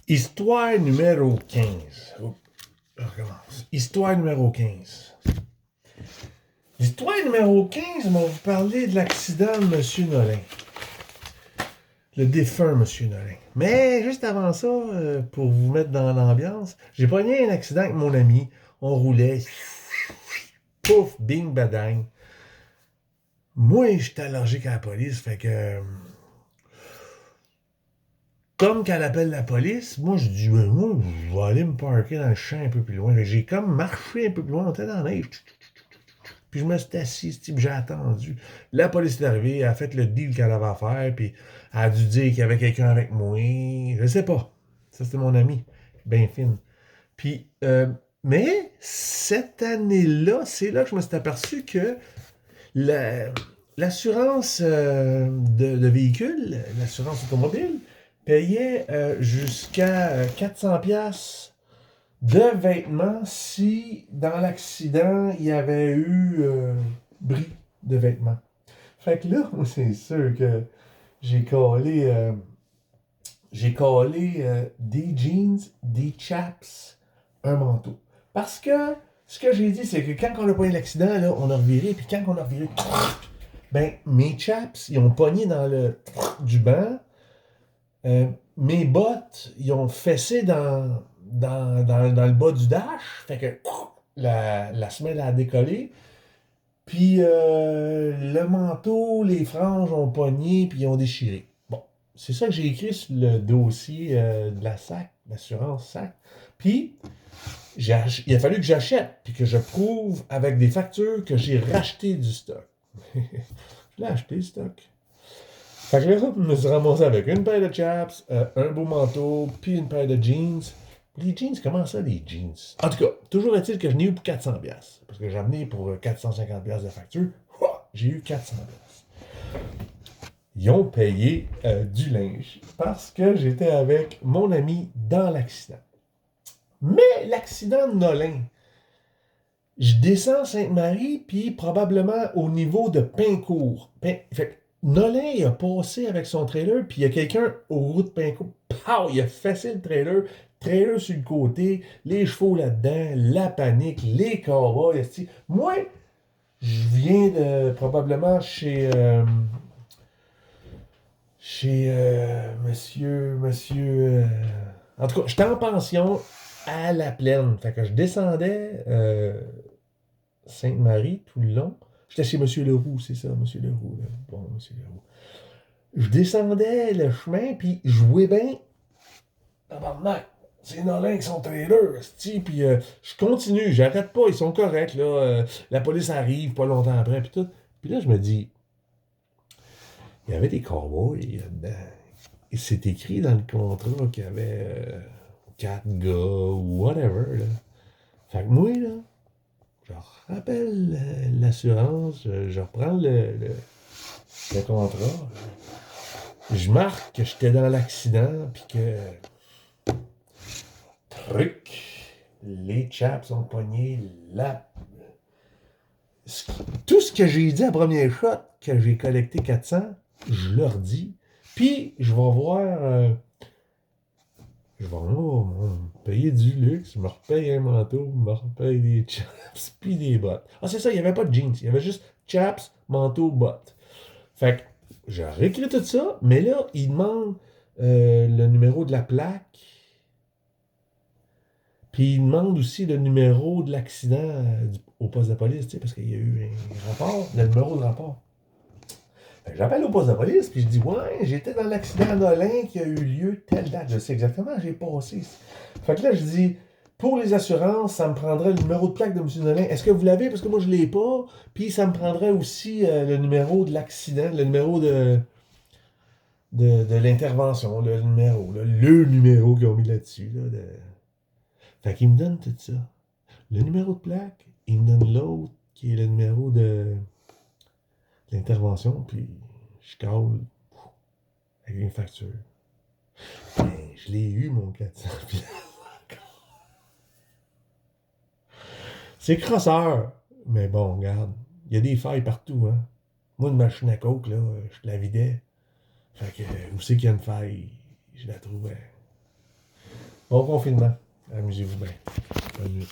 Histoire numéro 15. Oh, je recommence. Histoire numéro 15. L'histoire numéro 15, on va vous parler de l'accident de M. Nolin. Le défunt M. Nolin. Mais juste avant ça, pour vous mettre dans l'ambiance, j'ai pogné un accident avec mon ami. On roulait. Pouf, bing, badang. Moi, j'étais allergique à la police, fait que... Comme qu'elle appelle la police, moi, je dis, ben, moi, je vais aller me parker dans le champ un peu plus loin. J'ai comme marché un peu plus loin, on était dans la neige. Puis je me suis assis, puis j'ai attendu. La police est arrivée, elle a fait le deal qu'elle avait à faire, puis elle a dû dire qu'il y avait quelqu'un avec moi. Je sais pas. Ça, c'était mon ami. Bien fine. Puis, mais cette année-là, c'est là que je me suis aperçu que l'assurance de véhicule, l'assurance automobile, payait jusqu'à 400 pièces de vêtements si dans l'accident il y avait eu bris de vêtements. Fait que là, c'est sûr que j'ai collé des jeans, des chaps, un manteau. Parce que ce que j'ai dit, c'est que quand on a pogné l'accident, là, on a reviré, puis quand on a reviré, ben, mes chaps, ils ont pogné dans le du banc. Mes bottes, ils ont fessé dans le bas du dash. Fait que la semelle a décollé. Puis le manteau, les franges ont pogné, puis ils ont déchiré. Bon, c'est ça que j'ai écrit sur le dossier de la SAC, l'assurance SAC. Puis, il a fallu que j'achète, puis que je prouve avec des factures que j'ai racheté du stock. Je l'ai acheté, le stock. Fait que là, je me suis ramassé avec une paire de chaps, un beau manteau, puis une paire de jeans. Les jeans, comment ça, les jeans? En tout cas, toujours est-il que je n'ai eu pour 400$. Parce que j'ai amené pour 450$ de facture. J'ai eu 400$. Ils ont payé du linge parce que j'étais avec mon ami dans l'accident. Mais l'accident de Nolin, je descends Sainte-Marie, puis probablement au niveau de Pincourt. Fait Nolin, il a passé avec son trailer, puis il y a quelqu'un au route de Pincourt. Pow! Il a fessé le trailer sur le côté, les chevaux là-dedans, la panique, les cowboys. Moi, je viens de probablement chez monsieur. En tout cas, j'étais en pension à la plaine. Fait que je descendais Sainte-Marie tout le long. J'étais chez Monsieur Leroux, c'est ça, Monsieur Leroux. Là. Bon, Monsieur Leroux. Je descendais le chemin, puis je jouais bien. Tabarnak, c'est Nolin avec son trailer, puis je continue, j'arrête pas, ils sont corrects, là. La police arrive pas longtemps après, puis tout. Puis là, je me dis, il y avait des cowboys là-dedans. Et c'est écrit dans le contrat qu'il y avait 4 gars ou whatever, là. Fait que moi, là, je rappelle l'assurance, je reprends le contrat, je marque que j'étais dans l'accident, puis que les chaps ont pogné tout ce que j'ai dit à premier shot, que j'ai collecté 400, je leur dis. Puis, je vais voir... je vais me payer du luxe, je me repaye un manteau, je me repaye des chaps, puis des bottes. Ah, c'est ça, il n'y avait pas de jeans, il y avait juste chaps, manteau, bottes. Fait que, j'ai réécrit tout ça, mais là, il demande le numéro de la plaque. Puis il demande aussi le numéro de l'accident au poste de police, tu sais, parce qu'il y a eu un rapport, le numéro de rapport. Fait que j'appelle au poste de police, puis je dis, ouais, j'étais dans l'accident à Nolin qui a eu lieu telle date. Je sais exactement, j'ai passé. Fait que là, je dis, pour les assurances, ça me prendrait le numéro de plaque de M. Nolin. Est-ce que vous l'avez? Parce que moi, je ne l'ai pas. Puis ça me prendrait aussi le numéro de l'accident, le numéro de l'intervention, le numéro qu'ils ont mis là-dessus, là, Fait qu'il me donne tout ça. Le numéro de plaque, il me donne l'autre qui est le numéro de l'intervention, puis je cale avec une facture. Ben, je l'ai eu, mon 400. C'est crosseur. Mais bon, regarde, il y a des failles partout, hein. Moi, une machine à coke, là, je la vidais. Fait que, où c'est qu'il y a une faille, je la trouvais. Bon confinement. Amusez-vous bien. Bonne nuit.